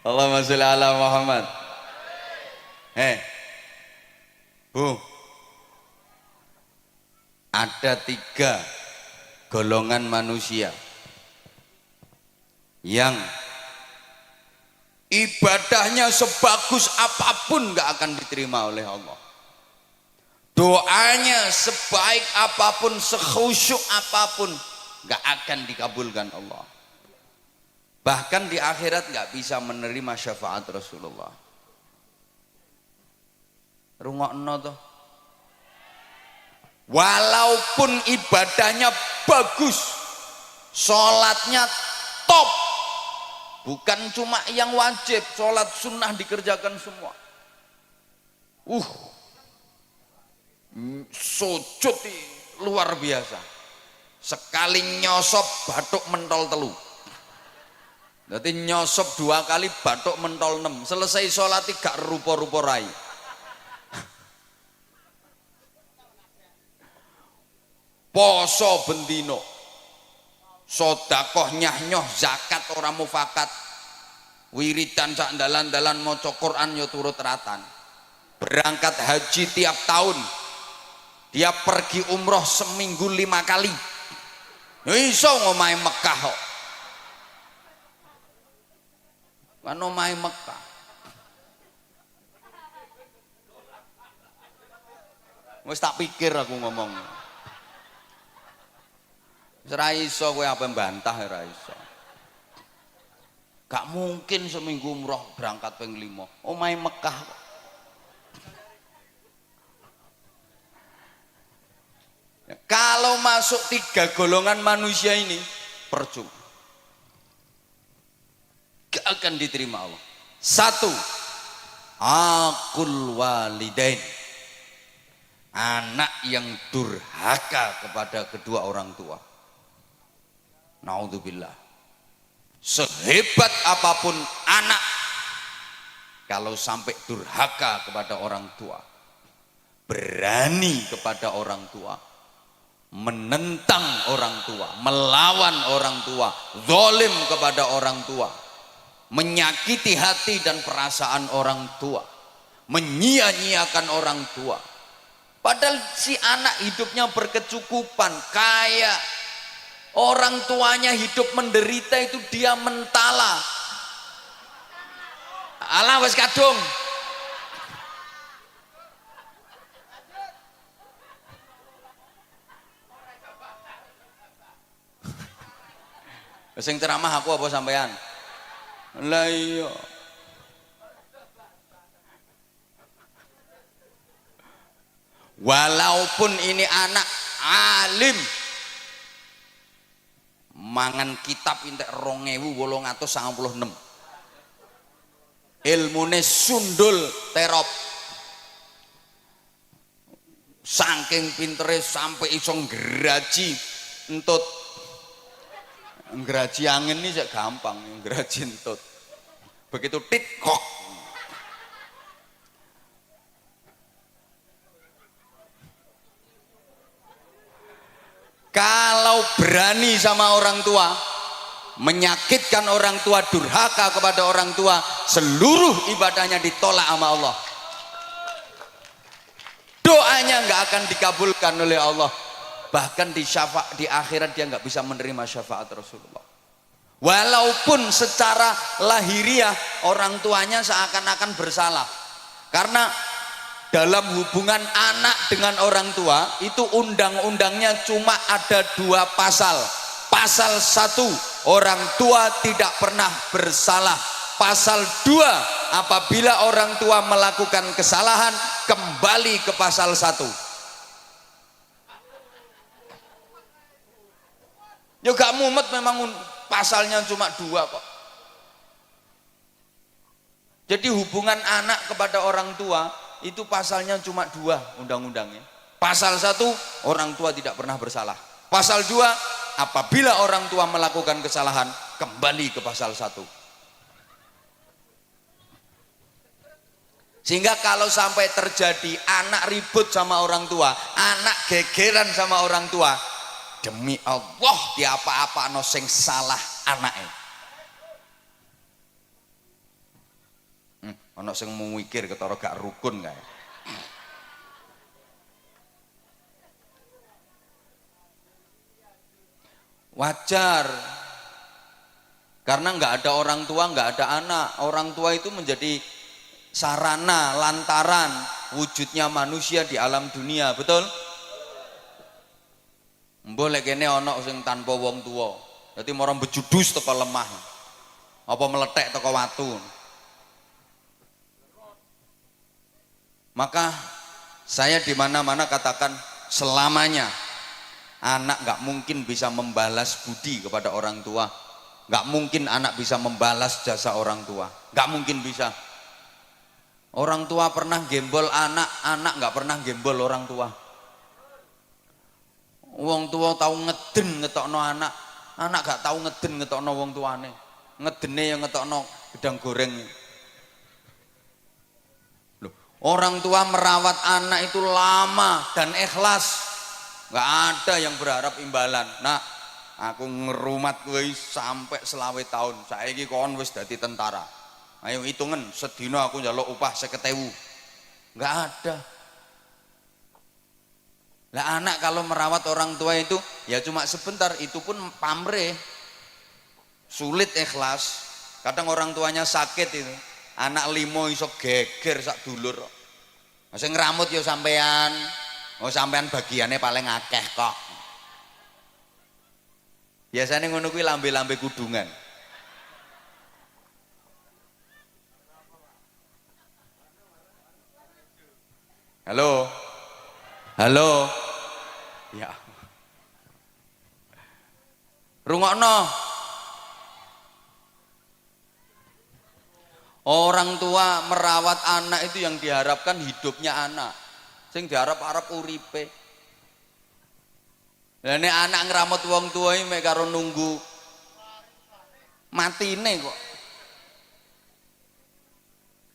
Allahumma sholli ala Muhammad. Bu, ada 3 golongan manusia yang ibadahnya sebagus apapun gak akan diterima oleh Allah. Doanya sebaik apapun, sekhusyuk apapun gak akan dikabulkan Allah. Bahkan di akhirat gak bisa menerima syafaat Rasulullah. Rungokno toh. Walaupun ibadahnya bagus, sholatnya top, bukan cuma yang wajib, sholat sunnah dikerjakan semua. Sujud luar biasa. Sekali nyosop batuk mentol telu. Berarti nyosop 2 kali batuk mentol 6. Selesai sholat gak rupa-rupa rai. Poso bendino, sodakoh nyah-nyoh, zakat orang mufakat, wiridan sak dalan-dalan maca Quran ya turut ratan. Berangkat haji tiap tahun, dia pergi umroh seminggu 5 kali. Iso ngomahe Mekah kok. Kan omahe Mekah. Wis tak pikir aku ngomong. Ora iso kowe apa mbantah ora iso. Gak mungkin seminggu umroh berangkat ping 5. Omahe Mekah. Kalau masuk 3 golongan manusia ini percuma. Gak akan diterima Allah. 1, aqul walidain. Anak yang durhaka kepada kedua orang tua. Naudzubillah. Sehebat apapun anak, kalau sampai durhaka kepada orang tua, berani kepada orang tua, menentang orang tua, melawan orang tua, zalim kepada orang tua, menyakiti hati dan perasaan orang tua, menyia-nyiakan orang tua, padahal si anak hidupnya berkecukupan, kaya, orang tuanya hidup menderita, itu dia mentala. Alah wis kadung. Sing ceramah aku apa sampean? Lah iya. Walaupun ini anak alim, mangan kitab entek 2896, ilmune sundul terop, saking pintere sampai iso ngraji entut. Ngraji angin ini sak gampang, ngraji entut begitu tit kok. Kalau berani sama orang tua, menyakitkan orang tua, durhaka kepada orang tua, seluruh ibadahnya ditolak sama Allah. Doanya nggak akan dikabulkan oleh Allah. Bahkan di akhirat dia nggak bisa menerima syafaat Rasulullah. Walaupun secara lahiriah orang tuanya seakan-akan bersalah. Karena dalam hubungan anak dengan orang tua itu undang-undangnya cuma ada 2 pasal. Pasal 1, orang tua tidak pernah bersalah. Pasal 2, apabila orang tua melakukan kesalahan, kembali ke pasal 1. Ya gak mumet, memang pasalnya cuma 2 kok. Jadi hubungan anak kepada orang tua itu pasalnya cuma 2 undang-undangnya. Pasal 1, orang tua tidak pernah bersalah. Pasal 2, apabila orang tua melakukan kesalahan, kembali ke pasal 1. Sehingga kalau sampai terjadi anak ribut sama orang tua, anak gegeran sama orang tua, demi Allah di apa-apa no sing salah anaknya. Ana sing mikir ketara gak rukun kae. Wajar. Karena nggak ada orang tua, nggak ada anak. Orang tua itu menjadi sarana, lantaran wujudnya manusia di alam dunia, betul? Boleh kene ana sing tanpa wong tua. Dadi mara bejudus teko lemah. Apa meletek teko watu. Maka saya di mana-mana katakan selamanya anak nggak mungkin bisa membalas budi kepada orang tua. Nggak mungkin anak bisa membalas jasa orang tua, nggak mungkin bisa. Orang tua pernah gembol anak, anak nggak pernah gembol orang tua. Wong tua tahu ngeden ngetokno anak, anak gak tahu ngeden ngetokno wong tuane. Ngedene yang ngetokno gedang goreng. Loh, orang tua merawat anak itu lama dan ikhlas, nggak ada yang berharap imbalan. Nah, aku ngerumat kowe sampai selawe tahun. Saiki kon wis dadi tentara. Ayo hitungan sedina aku njaluk upah 50.000. Enggak ada. Lah anak kalau merawat orang tua itu ya cuma sebentar, itu pun pamrih. Sulit ikhlas. Kadang orang tuanya sakit itu. Anak limo iso geger sak dulur. Sing ngramut ya sampean. Oh sampean bagiannya paling akeh kok. Biasanya ngono kuwi lambe-lambe kudungan. Halo. Halo. Ya. Rungokno. Orang tua merawat anak itu yang diharapkan hidupnya anak. Sing diharap-harap uripe. Lah nek anak ngramut wong tuwa iki mek karo nunggu matine kok.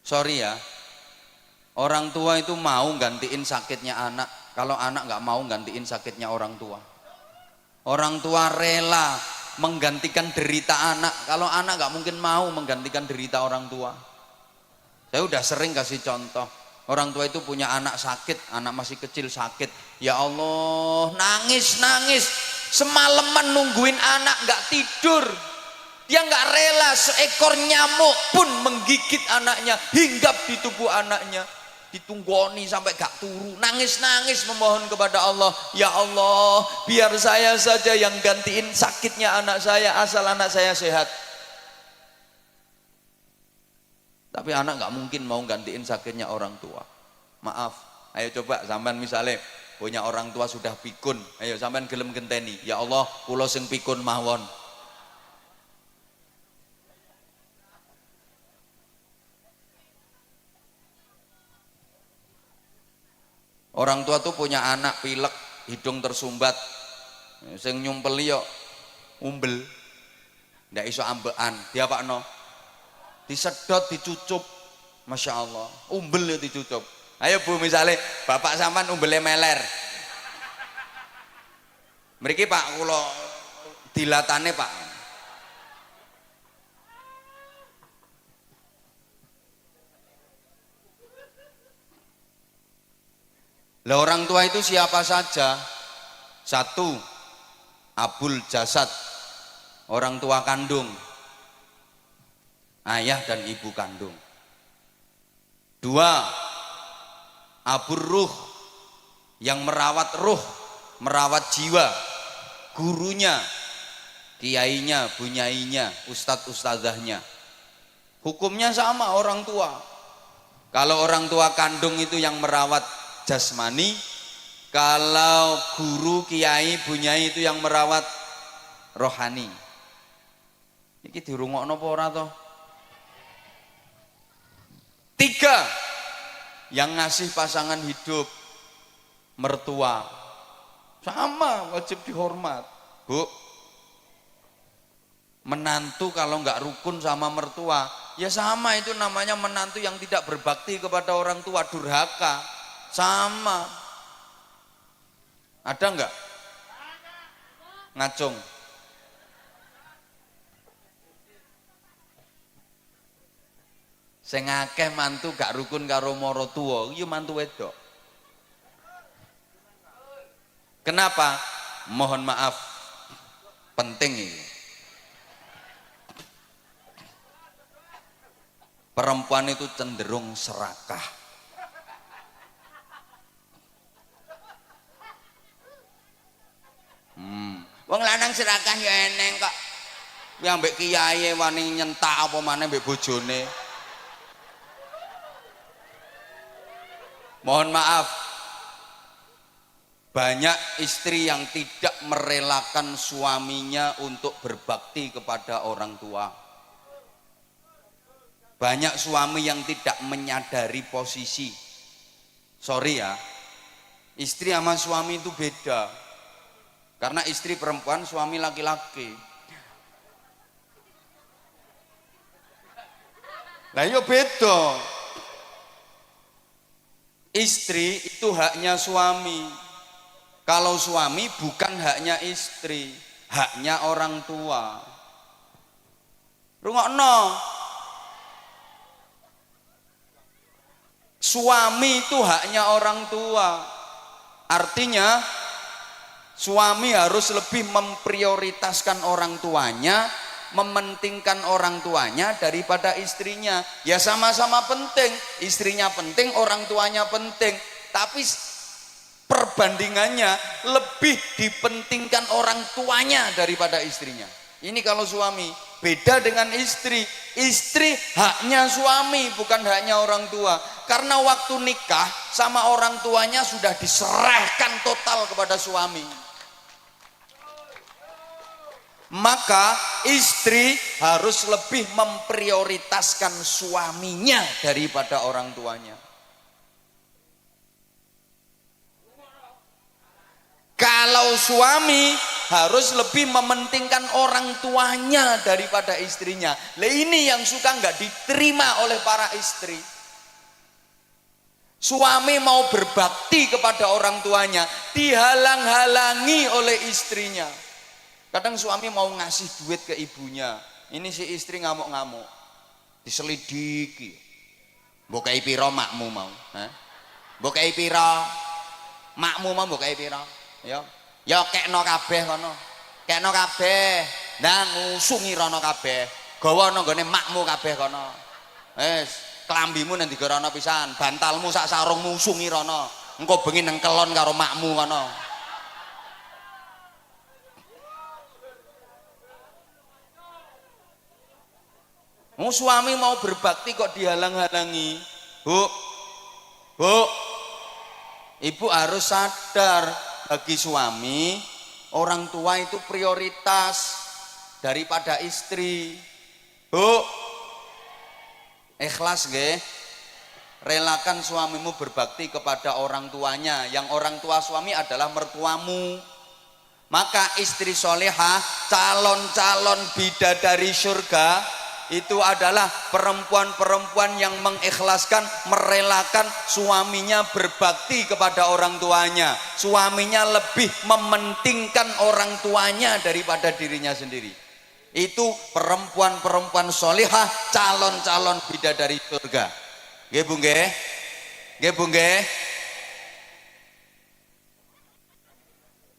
Sorry ya. Orang tua itu mau gantiin sakitnya anak. Kalau anak nggak mau gantiin sakitnya orang tua. Orang tua rela menggantikan derita anak. Kalau anak nggak mungkin mau menggantikan derita orang tua. Saya udah sering kasih contoh. Orang tua itu punya anak sakit, anak masih kecil sakit. Ya Allah, nangis. Semalaman nungguin anak nggak tidur. Dia nggak rela seekor nyamuk pun menggigit anaknya, hinggap di tubuh anaknya. Ditunggoni sampai gak turu, nangis memohon kepada Allah, ya Allah biar saya saja yang gantiin sakitnya anak saya asal anak saya sehat. Tapi anak gak mungkin mau gantiin sakitnya orang tua. Maaf, ayo coba sampean misalnya punya orang tua sudah pikun, ayo sampean gelem genteni, ya Allah kula sing pikun mawon. Orang tua tuh punya anak pilek, hidung tersumbat, sing nyumpeli yo umbel, ndak iso ambekan, dia pak no, disedot, dicucup, masya Allah, umbel ya dicucup. Ayo bu misalnya bapak sampean umbelnya meler, mriki pak kulo dilatane pak. Lah orang tua itu siapa saja? Satu, abul jasad, orang tua kandung, ayah dan ibu kandung. Dua, abur ruh, yang merawat ruh, merawat jiwa, gurunya, kiainya, bunyainya, ustadz ustadzahnya. Hukumnya sama orang tua. Kalau orang tua kandung itu yang merawat jasmani, kalau guru, kiai, bunyai itu yang merawat rohani. Iki dirungokno apa ora toh? Tiga, yang ngasih pasangan hidup, mertua, sama wajib dihormat. Bu, menantu kalau nggak rukun sama mertua, ya sama itu namanya menantu yang tidak berbakti kepada orang tua, durhaka. Sama. Ada enggak? Ngacung. Sing akeh mantu gak rukun karo maratuwa iki mantu wedok. Kenapa? Mohon maaf, penting ini. Perempuan itu cenderung serakah. Wong lanang serakah ya eneng kok. Yang mbek kiai wani nyentak apa maneh mbek bojone. Mohon maaf, banyak istri yang tidak merelakan suaminya untuk berbakti kepada orang tua. Banyak suami yang tidak menyadari posisi. Sorry ya, istri sama suami itu beda. Karena istri perempuan, suami laki-laki. Lah yo beda. Istri itu haknya suami. Kalau suami bukan haknya istri, haknya orang tua. Rungokno. Suami itu haknya orang tua. Artinya suami harus lebih memprioritaskan orang tuanya, mementingkan orang tuanya daripada istrinya. Ya sama-sama penting, istrinya penting, orang tuanya penting, tapi perbandingannya lebih dipentingkan orang tuanya daripada istrinya. Ini kalau suami. Beda dengan istri. Istri haknya suami, bukan haknya orang tua. Karena waktu nikah sama orang tuanya sudah diserahkan total kepada suami. Maka istri harus lebih memprioritaskan suaminya daripada orang tuanya. Kalau suami harus lebih mementingkan orang tuanya daripada istrinya. Lah ini yang suka nggak diterima oleh para istri. Suami mau berbakti kepada orang tuanya, dihalang-halangi oleh istrinya. Kadang suami mau ngasih duit ke ibunya, ini si istri ngamuk-ngamuk, diselidiki. Mbok kei pira makmu mau? Mbok kei pira makmu mau? Mbok kei pira? Ya kekno kabeh kono. Kekno kabeh. Ndang ngusungi rono kabeh. Gawa nang gone makmu kabeh kono. Wis, klambimu nang digarono pisan, bantalmu sak sarungmu usungi rono. Engko bengi nang kelon karo makmu kono. Suami mau berbakti kok dihalang-halangi. Bu, ibu harus sadar, bagi suami orang tua itu prioritas daripada istri. Bu, ikhlas nggih, relakan suamimu berbakti kepada orang tuanya. Yang orang tua suami adalah mertuamu. Maka istri solehah, calon-calon bidadari surga itu adalah perempuan-perempuan yang mengikhlaskan, merelakan suaminya berbakti kepada orang tuanya. Suaminya lebih mementingkan orang tuanya daripada dirinya sendiri. Itu perempuan-perempuan solihah, calon-calon bidadari surga. Nggih Bu nggih? Nggih Bu nggih?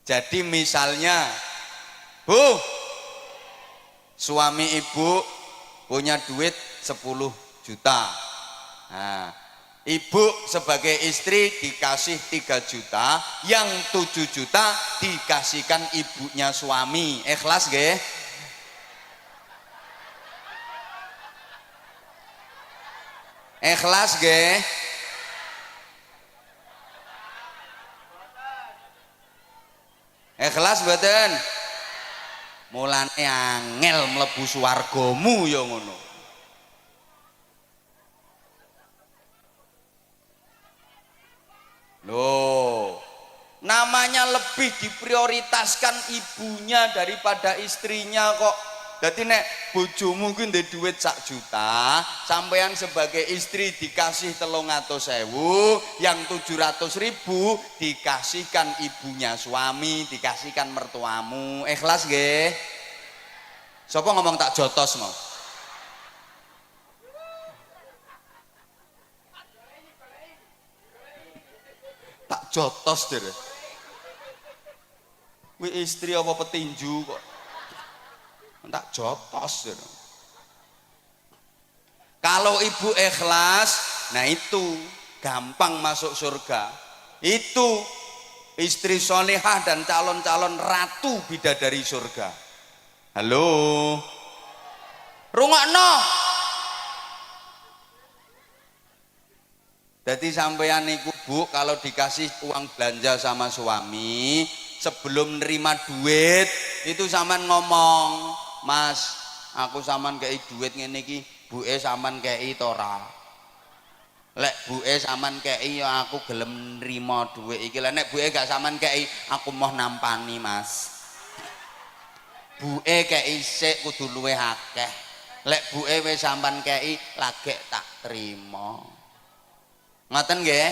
Jadi misalnya, Bu, suami ibu punya duit 10 juta. Nah, ibu sebagai istri dikasih 3 juta, yang 7 juta dikasihkan ibunya suami. Ikhlas nggih? Ikhlas nggih? Ikhlas mboten? Mulane angel mlebu swargamu ya ngono. Loh, namanya lebih diprioritaskan ibunya daripada istrinya kok. Jadi nek bojomu ku ndek duit 1 juta, sampean sebagai istri dikasih 300.000, yang 700.000 dikasihkan ibunya suami, dikasihkan mertuamu. Ikhlas nggih? Sapa ngomong tak jotos mau? jotos deh. Kuwi istri apa petinju kok. Tak jotos deh. Kalau ibu ikhlas, nah itu gampang masuk surga. Itu istri solehah dan calon-calon ratu bidadari surga. Halo, rungokno. Jadi sampeyan niku Bu, kalau dikasih uang belanja sama suami, sebelum nerima duit itu sampean ngomong, Mas, aku sampean kei duit ngene iki, buke sampean kei to ora? Lek buke sampean kei ya aku gelem nrimo duit iki. Lek nek buke gak sampean kei, aku mau nampani, Mas. Buke kei sik kudu luwih akeh. Lek buke wis sampean kei, lagek tak trimo. Ngoten nggih?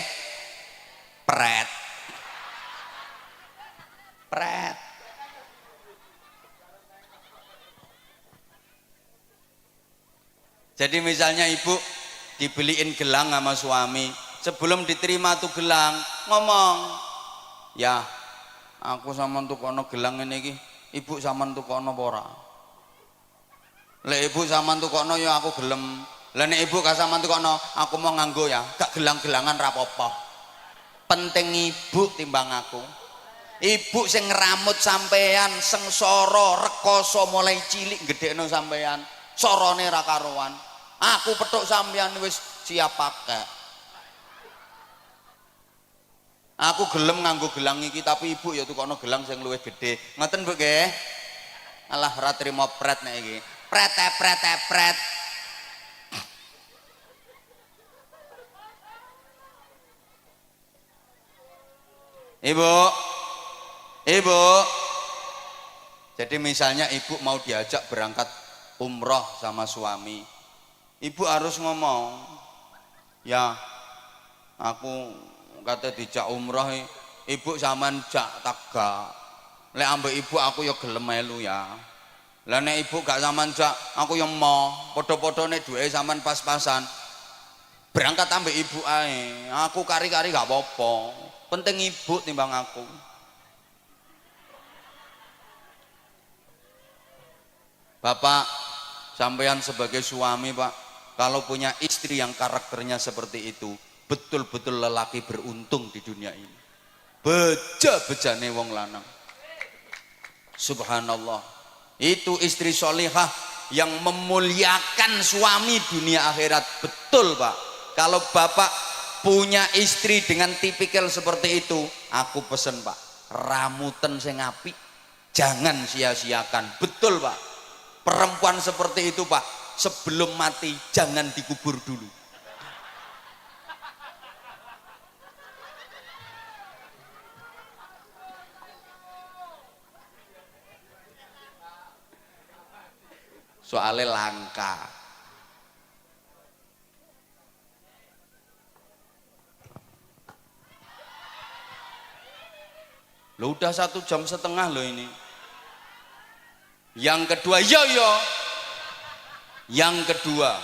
Pret. Pret. Jadi misalnya ibu dibeliin gelang sama suami, sebelum diterima tuh gelang ngomong, ya aku sama tukono gelang ini iki, ibu sama tukono ora? Lek ibu sama tukono ya aku gelem. Lah nek ibu gak sama tukono, aku mau nganggo ya, gak gelang-gelangan rapopo. Penting ibu timbang aku. Ibu sing ngeramut sampean, sengsara rekoso mulai cilik gedhekno sampean, sorone ra karuan. Aku petuk sampean wis siap pakai. Aku gelem nganggo gelang iki, tapi ibu ya tukono gelang sing luwih gedhe. Ngoten Bu nggih? Alah ra trimo pret nek iki. Pret. Ibu, jadi misalnya ibu mau diajak berangkat umroh sama suami, ibu harus ngomong, ya aku kata dijak umroh, ibu sampean jak taga, lek ambek ibu aku ya gelem melu ya, lah nek ibu gak sampean jak, aku yang mau, podo-podone duwe sampean pas-pasan, berangkat ambek ibu ae, aku kari-kari gak apa-apa, penting ibu timbang aku. Bapak, sampean sebagai suami Pak, kalau punya istri yang karakternya seperti itu, betul-betul lelaki beruntung di dunia ini. Beja-bejane wong lanang. Subhanallah. Itu istri solihah yang memuliakan suami dunia akhirat. Betul Pak. Kalau Bapak punya istri dengan tipikal seperti itu, aku pesen Pak, ramuten sing apik, jangan sia-siakan. Betul Pak. Perempuan seperti itu Pak, sebelum mati jangan dikubur dulu. Soalnya langka. Lo udah 1,5 jam loh ini. Yang kedua, yang kedua,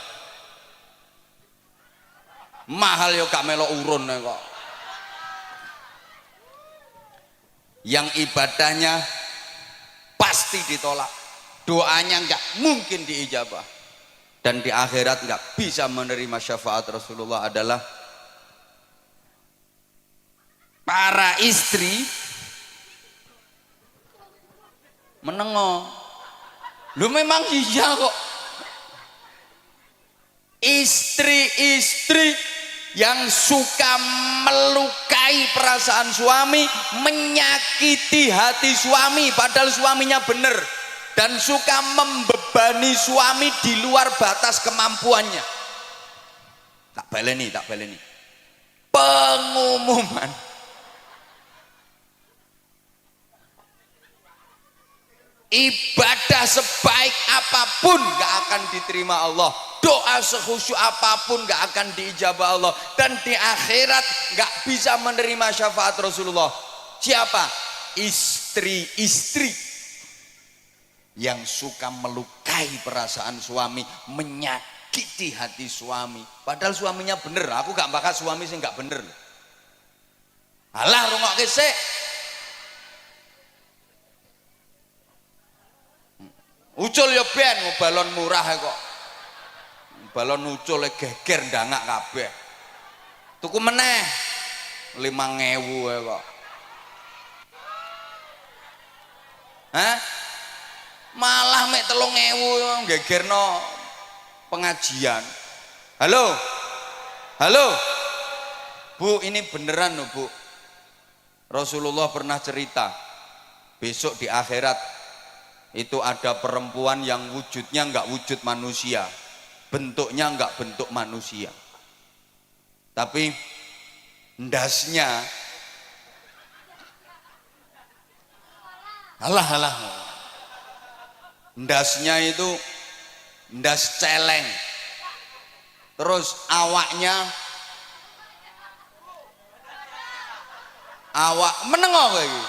mahal yo gak melo urun kok. Yang ibadahnya pasti ditolak, doanya nggak mungkin diijabah, dan di akhirat nggak bisa menerima syafaat Rasulullah adalah para istri menengok. Lu memang iya kok. Istri-istri yang suka melukai perasaan suami, menyakiti hati suami padahal suaminya benar, dan suka membebani suami di luar batas kemampuannya. Tak baleni. Pengumuman. Ibadah sebaik apapun gak akan diterima Allah, doa sekhusyuk apapun gak akan diijabah Allah, dan di akhirat gak bisa menerima syafaat Rasulullah. Siapa? Istri-istri yang suka melukai perasaan suami, menyakiti hati suami padahal suaminya bener. Aku gak bakal suami sih gak bener. Alah rungokke sik. Ucul ya ben balon murah kok. Balon ucule geger ndangak kabeh. Tuku meneh 5.000 kok. Hah? Malah mek 3.000 gegerno pengajian. Halo? Halo? Bu, ini beneran loh Bu. Rasulullah pernah cerita, besok di akhirat itu ada perempuan yang wujudnya enggak wujud manusia, bentuknya enggak bentuk manusia, tapi ndasnya alah ndasnya itu ndas celeng, terus awak menengok lagi,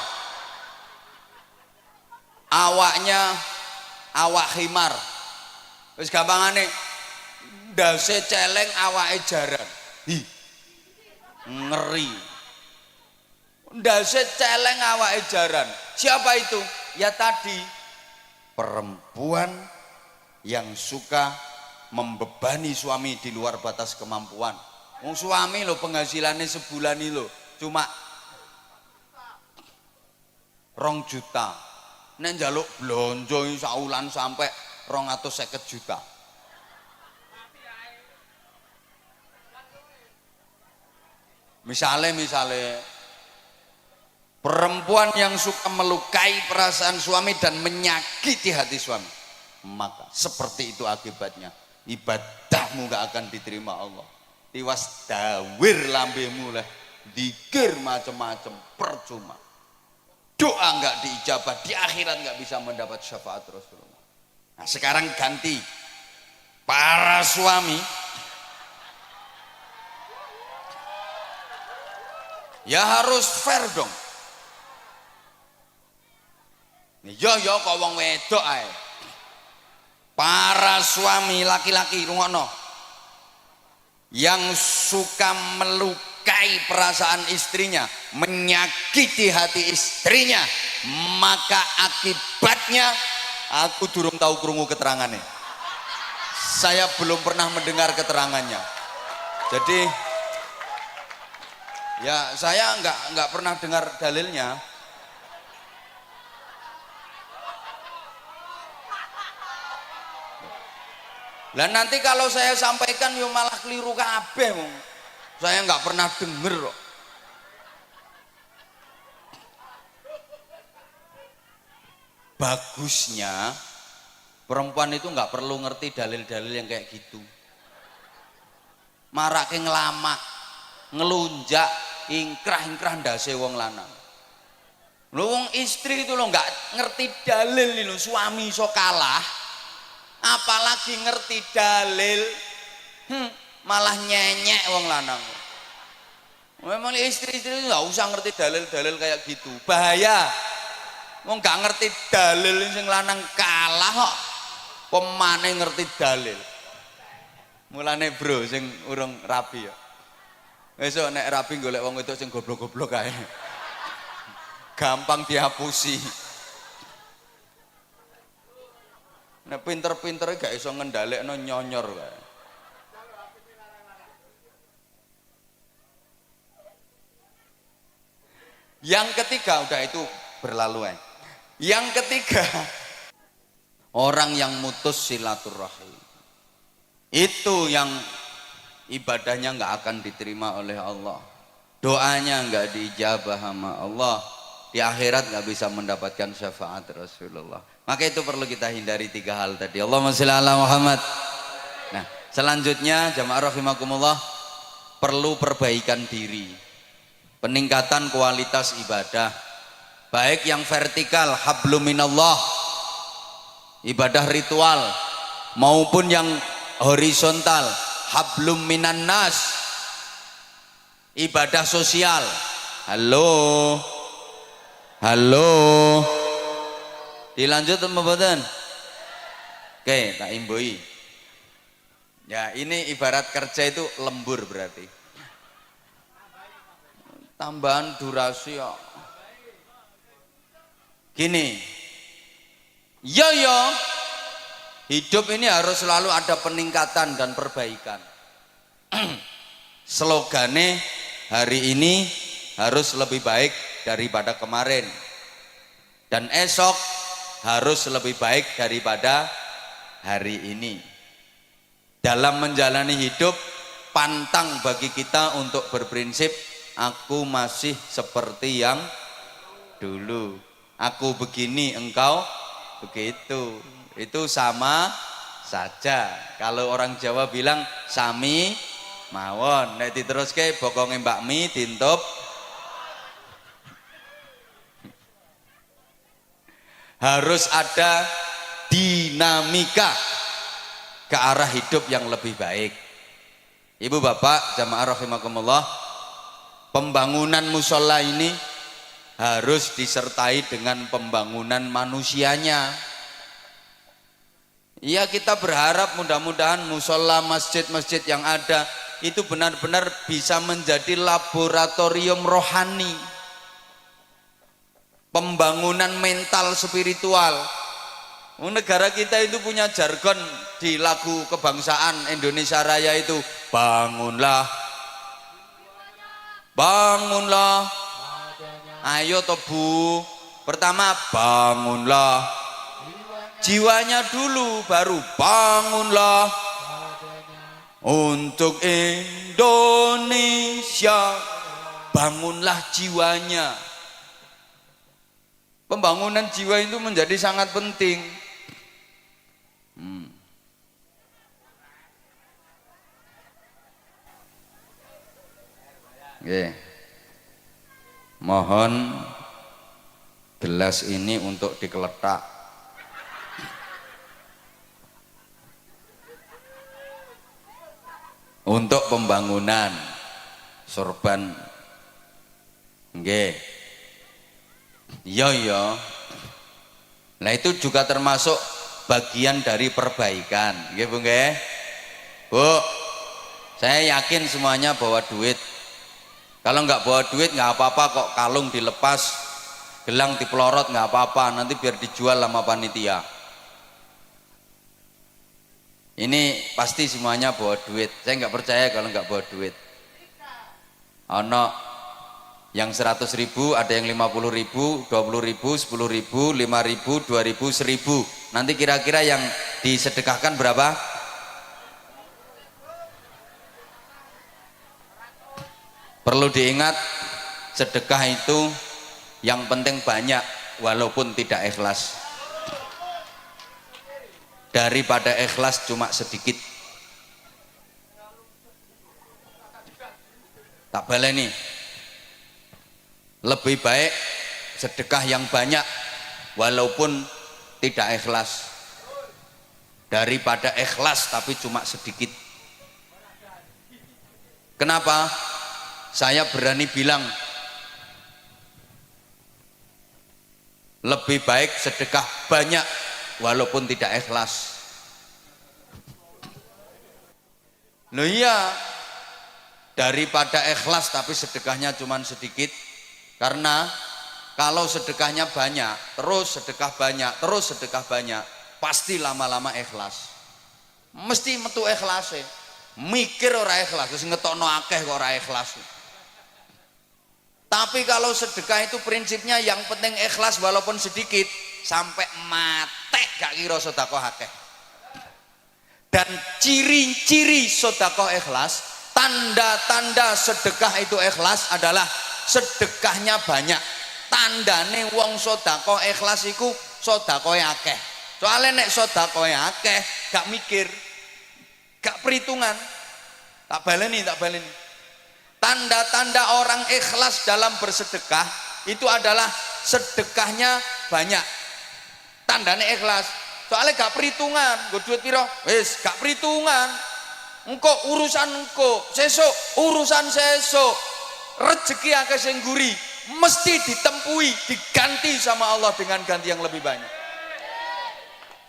awaknya awak khimar, wis gampangane ndase celeng awake jaran. Hi, ngeri. Ndase celeng awake jaran. Siapa itu? Ya tadi perempuan yang suka membebani suami di luar batas kemampuan. Wong suami lo penghasilannya sebulan ini lo cuma 2 juta. Nek njaluk blonjo saulan sampai 250 juta. Misalnya perempuan yang suka melukai perasaan suami dan menyakiti hati suami, maka seperti itu akibatnya, ibadahmu gak akan diterima Allah. Tiwas dawir lambemu lah, dikir macam-macam percuma, doa gak diijabah, di akhirat gak bisa mendapat syafaat Rasulullah. Nah sekarang ganti, para suami ya harus fair dong. Ya kok wong wedok ae. Para suami laki-laki rungokno. Yang suka melukai perasaan istrinya, menyakiti hati istrinya, maka akibatnya aku durung tahu krungu keterangannya. Saya belum pernah mendengar keterangannya. Jadi ya saya nggak pernah dengar dalilnya. Lah nanti kalau saya sampaikan yo malah keliru kabeh wong. Saya nggak pernah denger kok. Bagusnya perempuan itu nggak perlu ngerti dalil-dalil yang kayak gitu. Marake ngelamak, ngelunjak, ingkrah-ingkrah ndase wong lanang. Lho wong istri itu lo nggak ngerti dalil lho, suami iso kalah. Apalagi ngerti dalil, malah nyenyek wong lanang. Memang istri-istri itu nggak usah ngerti dalil-dalil kayak gitu, bahaya. Wong nggak ngerti dalil sing lanang kalah kok, pemane ngerti dalil. Mulane bro, sing urung rabi ya. Besok nek rabi golek wong itu sing goblok-goblok kae, gampang dihapusi. Nek pinter-pintere gak iso ngendhalekno nyonyor kae. Yang ketiga udah itu berlalu. Yang ketiga, orang yang mutus silaturahim. Itu yang ibadahnya nggak akan diterima oleh Allah. Doanya nggak diijabah sama Allah. Di akhirat nggak bisa mendapatkan syafaat Rasulullah. Maka itu perlu kita hindari 3 hal tadi. Allahumma sholli ala Muhammad. Nah, selanjutnya jamaah rahimakumullah, perlu perbaikan diri. Peningkatan kualitas ibadah. Baik yang vertikal, hablum minallah, ibadah ritual, maupun yang horizontal, hablum minan nas, ibadah sosial. Halo. Dilanjut mboten? Oke, tak imbui. Ya, ini ibarat kerja itu lembur berarti. tambahan durasi ya. Gini, yo hidup ini harus selalu ada peningkatan dan perbaikan. Slogane hari ini harus lebih baik daripada kemarin, dan esok harus lebih baik daripada hari ini. Dalam menjalani hidup, pantang bagi kita untuk berprinsip aku masih seperti yang dulu, aku begini engkau begitu. Itu sama saja. Kalau orang Jawa bilang sami mawon, nek diteruske bokonge Mbak Mi dintup. Harus ada dinamika ke arah hidup yang lebih baik. Ibu bapak jamaah rahimakumullah, pembangunan musola ini harus disertai dengan pembangunan manusianya. Ya, kita berharap mudah-mudahan musola, masjid-masjid yang ada itu benar-benar bisa menjadi laboratorium rohani, pembangunan mental spiritual. Negara kita itu punya jargon di lagu kebangsaan Indonesia Raya itu, bangunlah, bangunlah, ayo toh Bu. Pertama bangunlah jiwanya dulu, baru bangunlah untuk Indonesia, bangunlah jiwanya. Pembangunan jiwa itu menjadi sangat penting. Oke. Mohon gelas ini untuk dikeletak. Untuk pembangunan sorban. Nggih. Iya. Nah itu juga termasuk bagian dari perbaikan. Nggih Bu nggih. Bu, saya yakin semuanya bawa duit. Kalau nggak bawa duit nggak apa-apa kok, kalung dilepas, gelang dipelorot nggak apa-apa, nanti biar dijual sama panitia. Ini pasti semuanya bawa duit. Saya nggak percaya kalau nggak bawa duit. Ono yang 100.000, ada yang 50.000, 20.000, 10.000, 5.000, 2.000, 1.000. Nanti kira-kira yang disedekahkan berapa? Perlu diingat, sedekah itu yang penting banyak walaupun tidak ikhlas, daripada ikhlas cuma sedikit. Tak baleni, lebih baik sedekah yang banyak walaupun tidak ikhlas daripada ikhlas tapi cuma sedikit. Kenapa? Saya berani bilang lebih baik sedekah banyak walaupun tidak ikhlas. Loh iya, daripada ikhlas tapi sedekahnya cuma sedikit. Karena kalau sedekahnya banyak, terus sedekah banyak, terus sedekah banyak, pasti lama-lama ikhlas. Mesti metu ikhlas ya. Mikir ora ikhlas, terus ngetokno akeh kok ora ikhlas. Tapi kalau sedekah itu prinsipnya yang penting ikhlas walaupun sedikit, sampai mate gak kira sedekah akeh. Dan ciri-ciri sedekah ikhlas, tanda-tanda sedekah itu ikhlas adalah sedekahnya banyak. Tandane wong sedekah ikhlas iku sedekah akeh. Soalnya nek sedekah akeh gak mikir, gak perhitungan. Tak baleni. Tanda-tanda orang ikhlas dalam bersedekah itu adalah sedekahnya banyak. Tandanya ikhlas. Soalnya gak perhitungan, gue duit piro, wis gak perhitungan. Engko urusan engko, sesuk urusan sesuk. Rezeki akeh sing guri, mesti ditempui, diganti sama Allah dengan ganti yang lebih banyak.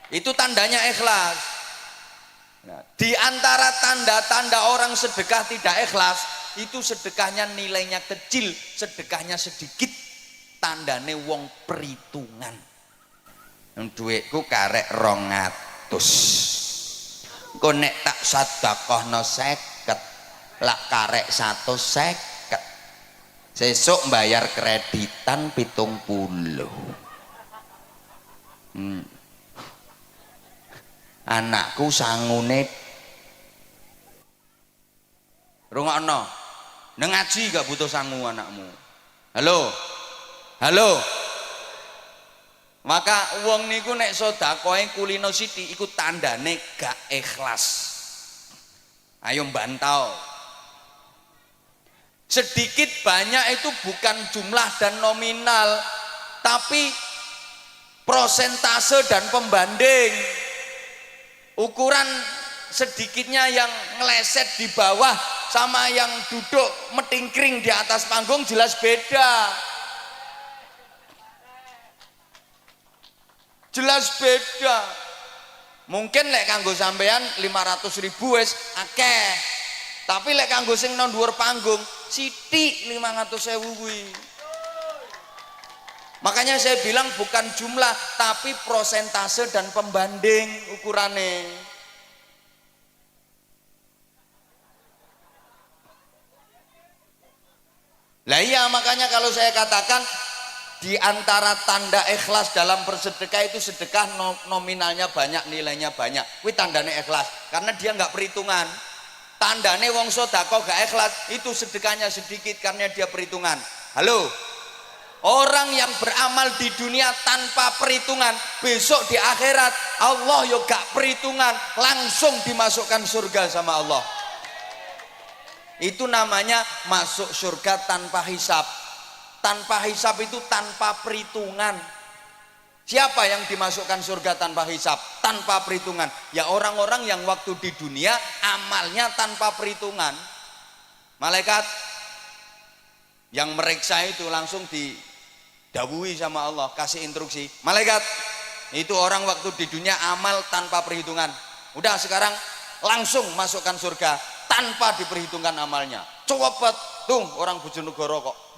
Itu tandanya ikhlas. Nah, di antara tanda-tanda orang sedekah tidak ikhlas itu sedekahnya nilainya kecil, sedekahnya sedikit, tandane wong perhitungan. Duitku karek 200, engko nek tak sedekahno 50, lak karek 150, sesuk bayar kreditan 70. Anakku sangune rungokno nang ngaji gak butuh sangu anakmu. Halo maka wong niku nek sedekahe kulino sithik iku tandane gak ikhlas. Ayo bantau. Sedikit banyak itu bukan jumlah dan nominal, tapi prosentase dan pembanding. Ukuran sedikitnya yang ngeleset di bawah sama yang duduk metingkring di atas panggung jelas beda. Jelas beda. Mungkin lek kanggo sampean 500.000 wis akeh. Tapi lek kanggo sing nang dhuwur panggung sithik 500.000 kuwi. Makanya saya bilang bukan jumlah tapi prosentase dan pembanding ukurannya. Lah iya, makanya kalau saya katakan di antara tanda ikhlas dalam bersedekah itu sedekah nominalnya banyak, nilainya banyak. Kuwi tandane ikhlas karena dia nggak perhitungan. Tandane wong sedekah gak ikhlas itu sedekahnya sedikit karena dia perhitungan. Halo. Orang yang beramal di dunia tanpa perhitungan, besok di akhirat Allah yo gak perhitungan, langsung dimasukkan surga sama Allah. Itu namanya masuk surga tanpa hisab. Tanpa hisab itu tanpa perhitungan. Siapa yang dimasukkan surga tanpa hisab, tanpa perhitungan? Ya orang-orang yang waktu di dunia amalnya tanpa perhitungan. Malaikat yang meriksa itu langsung didhawuhi sama Allah, kasih instruksi. Malaikat, itu orang waktu di dunia amal tanpa perhitungan. Udah sekarang langsung masukkan surga tanpa diperhitungkan amalnya. Cepet tuh orang Bojonegoro kok.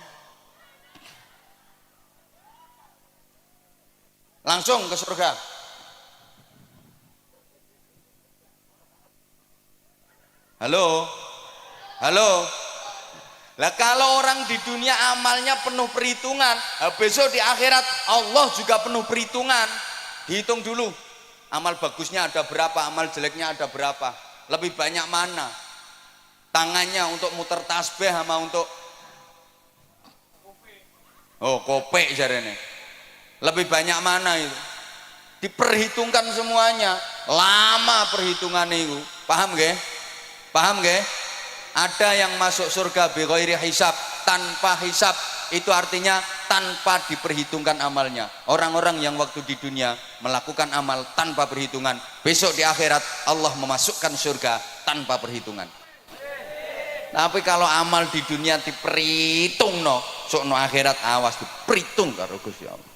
Langsung ke surga. Halo. Lah kalau orang di dunia amalnya penuh perhitungan, besok di akhirat Allah juga penuh perhitungan. Dihitung dulu. Amal bagusnya ada berapa, amal jeleknya ada berapa. Lebih banyak mana? Tangannya untuk muter tasbih sama untuk kopek jarene. Lebih banyak mana itu? Diperhitungkan semuanya. Lama perhitungan itu. Paham nggih? Paham nggih? Ada yang masuk surga bi ghairi hisab, tanpa hisab. Itu artinya tanpa diperhitungkan amalnya. Orang-orang yang waktu di dunia melakukan amal tanpa perhitungan, besok di akhirat Allah memasukkan surga tanpa perhitungan. Tapi kalau amal di dunia diperhitung sok no akhirat awas diperhitung karo Gusti Allah.